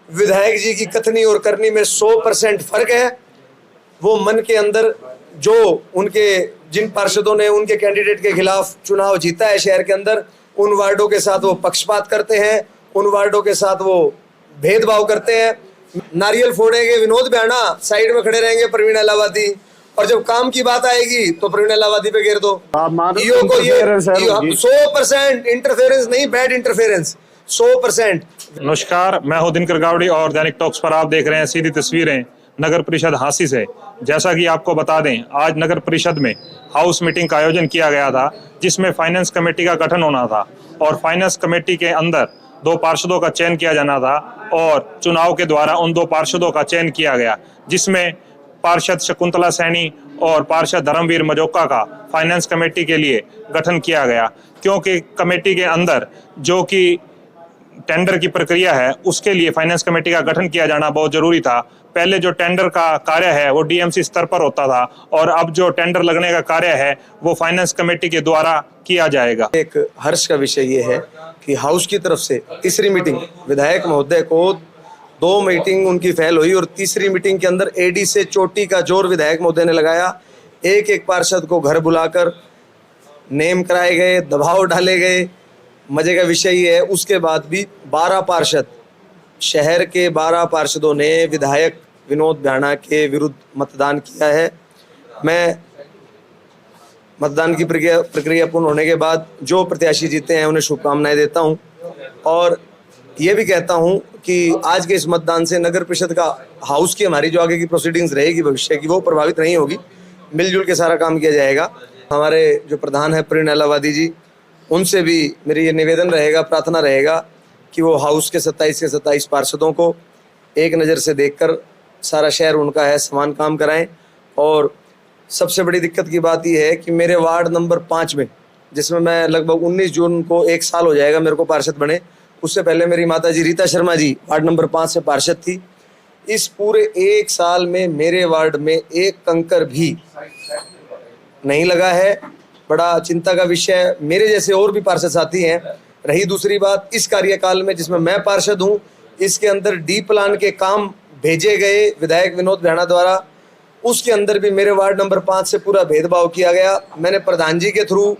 विधायक जी की कथनी और करनी में 100% फर्क है। वो मन के अंदर जो उनके जिन पार्षदों ने उनके कैंडिडेट के खिलाफ चुनाव जीता है शहर के अंदर, उन वार्डों के साथ वो पक्षपात करते हैं, उन वार्डों के साथ वो भेदभाव करते हैं। नारियल फोड़ेंगे विनोद बियाणा, साइड में खड़े रहेंगे प्रवीण इलाहाबादी, और जब काम की बात आएगी तो प्रवीण इलाहाबादी पे घेर दो। ईओ को ये 100% इंटरफेरेंस नहीं, बैड इंटरफेरेंस 100%। नमस्कार, मैं हूं दिनकर गावड़ी और दैनिक टॉक्स पर आप देख रहे हैं सीधी तस्वीरें नगर परिषद हांसी से। जैसा कि आपको बता दें, आज नगर परिषद में हाउस मीटिंग का आयोजन किया गया था, जिसमें फाइनेंस कमेटी का गठन होना था और फाइनेंस कमेटी के अंदर 2 पार्षदों का चयन किया जाना था और चुनाव के द्वारा उन 2 पार्षदों का चयन किया गया, जिसमें पार्षद शकुंतला सैनी और पार्षद धर्मवीर मजोका का फाइनेंस कमेटी के लिए गठन किया गया, क्योंकि कमेटी के अंदर जो कि टेंडर की प्रक्रिया है उसके लिए फाइनेंस कमेटी का गठन किया जाना बहुत जरूरी था। पहले जो टेंडर का कार्य है वो डीएमसी स्तर पर होता था और अब जो टेंडर लगने का कार्य है वो फाइनेंस कमेटी के द्वारा किया जाएगा। एक हर्ष का विषय ये है कि हाउस की तरफ से तीसरी मीटिंग विधायक महोदय को 2 मीटिंग उनकी फेल हुई और तीसरी मीटिंग के अंदर एडी से चोटी का जोर विधायक महोदय ने लगाया। एक पार्षद को घर बुलाकर नेम कराए गए, दबाव डाले गए। मजे का विषय ये है, उसके बाद भी 12 पार्षद, शहर के 12 पार्षदों ने विधायक विनोद बियाणा के विरुद्ध मतदान किया है। मैं मतदान की प्रक्रिया पूर्ण होने के बाद जो प्रत्याशी जीते हैं उन्हें शुभकामनाएं देता हूं और ये भी कहता हूं कि आज के इस मतदान से नगर परिषद का हाउस की हमारी जो आगे की प्रोसीडिंग्स रहेगी भविष्य की, वो प्रभावित नहीं होगी। मिलजुल के सारा काम किया जाएगा। हमारे जो प्रधान है प्रवीण इलाहाबादी जी, उनसे भी मेरी ये निवेदन रहेगा, प्रार्थना रहेगा कि वो हाउस के 27 के 27 पार्षदों को एक नज़र से देखकर सारा शहर उनका है, समान काम कराएं। और सबसे बड़ी दिक्कत की बात ये है कि मेरे वार्ड नंबर 5 में, जिसमें मैं लगभग 19 जून को 1 साल हो जाएगा मेरे को पार्षद बने, उससे पहले मेरी माता जी रीता शर्मा जी वार्ड नंबर 5 से पार्षद थी। इस पूरे 1 साल में मेरे वार्ड में एक कंकर भी नहीं लगा है। बड़ा चिंता का विषय, मेरे जैसे और भी पार्षद साथी हैं। रही दूसरी बात, इस कार्यकाल में जिसमें मैं पार्षद हूं, इसके अंदर डी प्लान के काम भेजे गए विधायक विनोद बियाणा द्वारा, उसके अंदर भी मेरे वार्ड नंबर 5 से पूरा भेदभाव किया गया। मैंने प्रधान जी के थ्रू,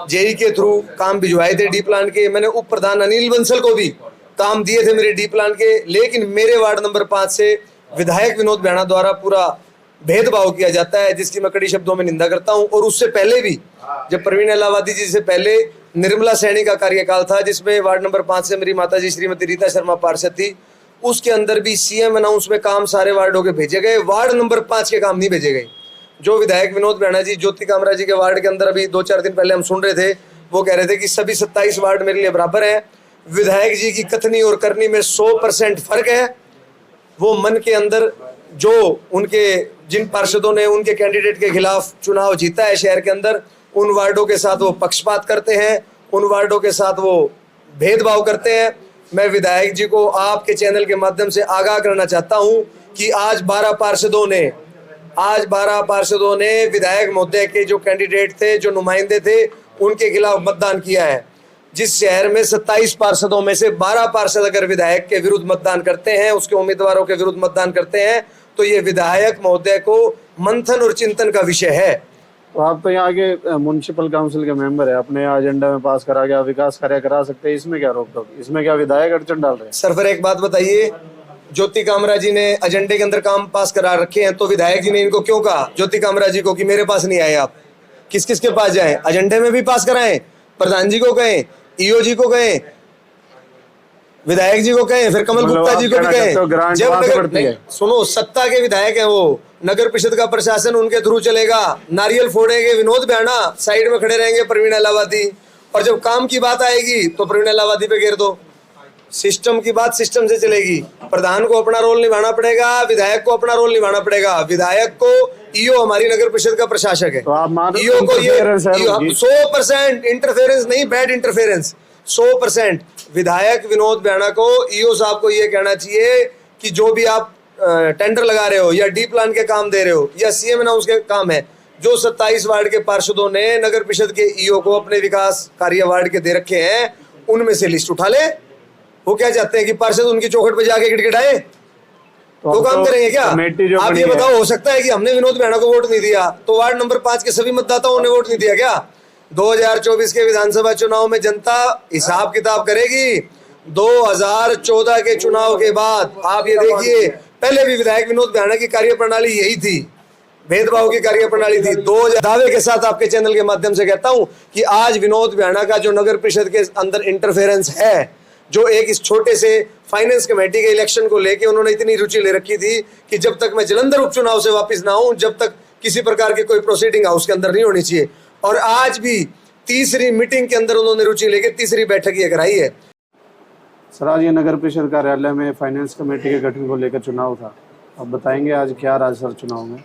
जेई के थ्रू काम भिजवाए थे डी प्लान के, मैंने उप प्रधान अनिल बंसल को भी काम दिए थे मेरे डी प्लान के, लेकिन मेरे वार्ड नंबर 5 से विधायक विनोद बियाणा द्वारा पूरा भेदभाव किया जाता है, जिसकी मैं कड़ी शब्दों में निंदा करता हूं। और उससे पहले भी, जब प्रवीण इलाहाबादी जी से पहले निर्मला सैनी का कार्यकाल था, जिसमें वार्ड नंबर 5 से मेरी माताजी श्रीमती रीता शर्मा पार्षद थी, उसके अंदर भी सीएम अनाउंस में काम सारे वार्डों के भेजे गए, वार्ड नंबर 5 के काम नहीं भेजे गए। जो विधायक विनोद बियाणा जी ज्योति कामरा जी के वार्ड के अंदर अभी 2-4 दिन पहले हम सुन रहे थे, वो कह रहे थे कि सभी 27 वार्ड मेरे लिए बराबर है। विधायक जी की कथनी और करनी में 100% फर्क है। वो मन के अंदर जो उनके जिन पार्षदों ने उनके कैंडिडेट के खिलाफ चुनाव जीता है शहर के अंदर, उन वार्डों के साथ वो पक्षपात करते हैं, उन वार्डों के साथ वो भेदभाव करते हैं। मैं विधायक जी को आपके चैनल के माध्यम से आगाह करना चाहता हूं कि आज 12 पार्षदों ने विधायक महोदय के जो कैंडिडेट थे, जो नुमाइंदे थे, उनके खिलाफ मतदान किया है। जिस शहर में 27 पार्षदों में से 12 पार्षद अगर विधायक के विरुद्ध मतदान करते हैं, उसके उम्मीदवारों के विरुद्ध मतदान करते हैं, तो ये विधायक महोदय को मंथन और चिंतन का विषय है। तो आप तो यहाँ के म्युनिसिपल काउंसिल के मेंबर है, अपने एजेंडा में पास करा के विकास कार्य करा सकते हैं, इसमें क्या रोक टोक? इसमें क्या विधायक अड़चन डाल रहे हैं? सर फिर एक बात बताइए, ज्योति कामरा जी ने एजेंडे के अंदर काम पास करा रखे हैं, तो विधायक जी ने इनको क्यों कहा ज्योति कामरा जी को कि मेरे पास नहीं आए आप? किस किस के पास जाएं? एजेंडे में भी पास कराएं, प्रधान जी को कहें, ईओ जी को कहें, विधायक जी को कहें, फिर कमल गुप्ता जी को भी कहें। जब सुनो, सत्ता के विधायक हैं वो, नगर परिषद का प्रशासन उनके थ्रू चलेगा। नारियल फोड़ेंगे विनोद बियाणा, साइड में खड़े रहेंगे प्रवीण इलाहाबादी, और जब काम की बात आएगी तो प्रवीण इलाहाबादी पे घेर दो। सिस्टम की बात सिस्टम से चलेगी। प्रधान को अपना रोल निभाना पड़ेगा, विधायक को अपना रोल निभाना पड़ेगा। विधायक को ईओ हमारी नगर परिषद का प्रशासक है, ईओ को ये 100% इंटरफेरेंस नहीं, बैड इंटरफेरेंस 100%। विधायक विनोद बियाणा को, ईओ साहब को ये कहना चाहिए कि जो भी आप टेंडर लगा रहे हो या डी प्लान के काम दे रहे हो या सीएम अनाउंस के काम है, जो 27 वार्ड के पार्षदों ने नगर परिषद के ईओ को अपने विकास कार्य वार्ड के दे रखे हैं, उनमें से लिस्ट उठा ले। वो क्या चाहते हैं कि पार्षद उनकी चौखट पे जाके गिड़गिड़ाए? तो अब काम तो करेंगे क्या? कमेटी जो आप बनी ये है- बताओ, हो सकता है कि हमने विनोद बेहड़ा को वोट नहीं दिया तो वार्ड नंबर 5 के सभी मतदाताओं ने वोट नहीं दिया क्या? 2024 के विधानसभा चुनाव में जनता हिसाब किताब करेगी। 2014 के चुनाव के बाद आप ये देखिए, पहले भी विधायक विनोद बेहड़ा की कार्यप्रणाली यही थी, भेदभाव की कार्यप्रणाली थी। 2000 दावे के साथ आपके चैनल के माध्यम से कहता हूं कि आज विनोद बेहड़ा का जो नगर परिषद के अंदर इंटरफेरेंस है, जो एक इस छोटे से फाइनेंस कमेटी के इलेक्शन को लेके उन्होंने इतनी रुचि ले रखी थी कि जब तक मैं जलंधर उपचुनाव से वापस ना हूं, जब तक किसी प्रकार की कोई प्रोसीडिंग हाउस के अंदर नहीं होनी चाहिए। और आज भी तीसरी मीटिंग के अंदर उन्होंने रुचि लेके तीसरी बैठक ये कराई है। सर, आज ये नगर परिषद कार्यालय में फाइनेंस कमेटी के गठन को लेकर चुनाव था, अब बताएंगे आज क्या रहा सर चुनाव में?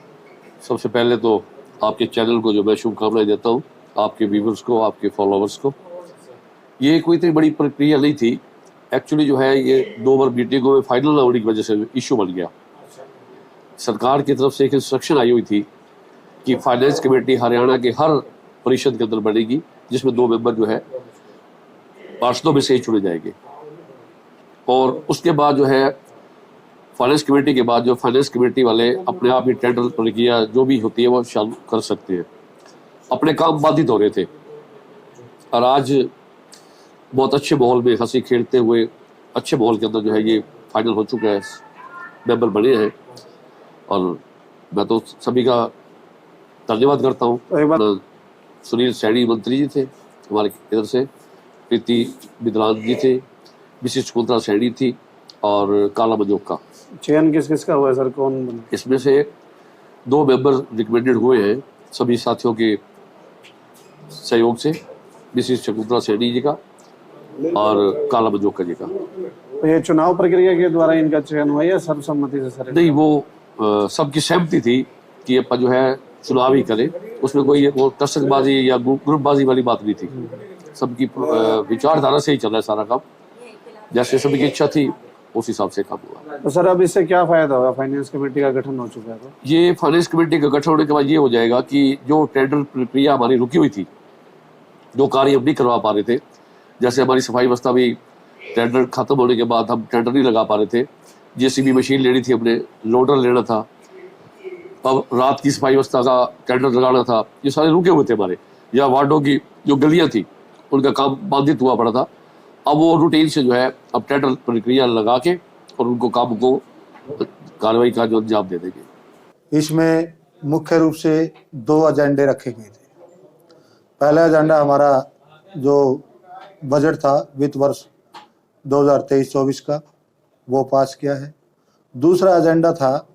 सबसे पहले तो आपके चैनल को जो मैं शुभकामनाएं देता हूँ, आपके व्यूवर्स को, आपके फॉलोअर्स को। ये कोई इतनी बड़ी प्रक्रिया नहीं थी एक्चुअली, जो है ये 2 बार मीटिंगों में फाइनल ना होने की वजह से इशू बन गया। सरकार की तरफ से एक इंस्ट्रक्शन आई हुई थी कि फाइनेंस कमेटी हरियाणा के हर परिषद के अंदर बनेगी, जिसमें 2 मेंबर जो है पार्षदों में से ही चुने जाएंगे। और उसके बाद जो है फाइनेंस कमेटी के बाद जो फाइनेंस कमेटी वाले अपने आप ही टेंडर प्रक्रिया जो भी होती है वो चालू कर सकते हैं। अपने काम बाधित हो रहे थे और आज बहुत अच्छे माहौल में हंसी खेलते हुए अच्छे माहौल के अंदर जो है ये फाइनल हो चुका है, मेंबर बने हैं। और मैं तो सभी का धन्यवाद करता हूँ। एक बार सुनील सैनी मंत्री जी थे हमारे इधर से, प्रीति विद्रान जी थे, मिसिस शकुंतला सैनी थी और काला मजोका। चयन किस किस का हुआ है सर, कौन बना? इसमें से 2 मेंबर रिकमेंडेड हुए हैं सभी साथियों के सहयोग से, मिसिस शकुंतला सैनी जी का और काला मजोका जी का। तो ये चुनाव प्रक्रिया के द्वारा इनका चयन हुआ या सर्वसम्मति से सर? नहीं, वो सबकी सहमति थी कि अपन जो है चुनाव ही करें, उसमें कोई वो टस्कबाजी या ग्रुपबाजी वाली बात नहीं थी। सबकी विचारधारा से ही चल रहा है सारा काम, जैसे सभी की इच्छा थी उस हिसाब से काम हुआ। तो सर अब इससे क्या फायदा होगा? फाइनेंस कमेटी का गठन हो चुका है तो ये फाइनेंस कमेटी का गठन होने के बाद ये हो जाएगा कि जो टेंडर प्रक्रिया हमारी रुकी हुई थी, जो कार्य हम नहीं करवा पा रहे थे, जैसे हमारी सफाई व्यवस्था भी टेंडर खत्म होने के बाद हम टेंडर नहीं लगा पा रहे थे, जेसीबी मशीन लेनी थी हमने, लोडर लेना था, अब रात की सफाई व्यवस्था का टेंडर लगाना था, ये सारे रुके हुए थे हमारे। या वार्डों की जो गलियां थी उनका काम बाधित हुआ पड़ा था। अब वो रूटीन से जो है अब टेंडर प्रक्रिया लगा के और उनको काम को कार्रवाई का जो अंजाम दे देंगे। इसमें मुख्य रूप से 2 एजेंडे रखे गए थे। पहला एजेंडा हमारा जो बजट था वित्त वर्ष 2023-24 का, वो पास किया है। दूसरा एजेंडा था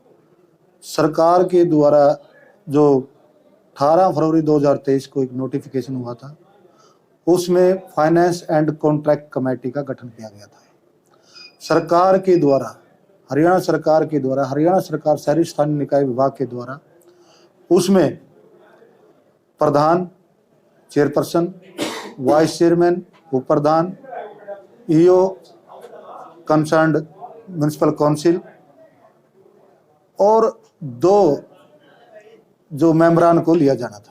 सरकार के द्वारा जो 18 फरवरी 2023 को एक नोटिफिकेशन हुआ था, उसमें फाइनेंस एंड कॉन्ट्रैक्ट कमेटी का गठन किया गया था। सरकार के द्वारा, हरियाणा सरकार के द्वारा, हरियाणा सरकार शहरी स्थानीय निकाय विभाग के द्वारा उसमें प्रधान, चेयरपर्सन, वाइस चेयरमैन, उप प्रधान, ईओ, कंसर्न्ड म्युनिसिपल काउंसिल और 2 जो मेंबरान को लिया जाना था।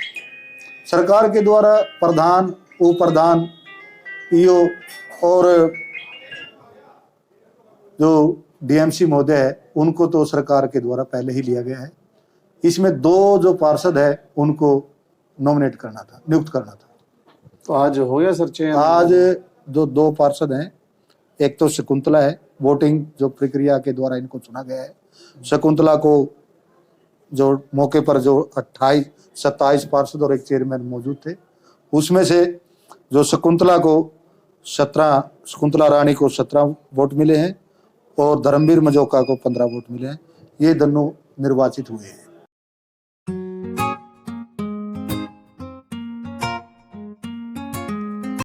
सरकार के द्वारा प्रधान, उप प्रधान, ईओ और जो डीएमसी महोदय है उनको तो सरकार के द्वारा पहले ही लिया गया है। इसमें 2 जो पार्षद है उनको नॉमिनेट करना था, नियुक्त करना था। तो आज हो गया सर चयन? आज जो 2 पार्षद हैं, एक तो शकुंतला है, वोटिंग जो प्रक्रिया के द्वारा इनको चुना गया है। शकुंतला को जो मौके पर जो 27 पार्षद और एक चेयरमैन मौजूद थे, उसमें से जो शकुंतला रानी को 17 वोट मिले हैं और धर्मवीर मजोका को 15 वोट मिले हैं। ये दोनों निर्वाचित हुए हैं।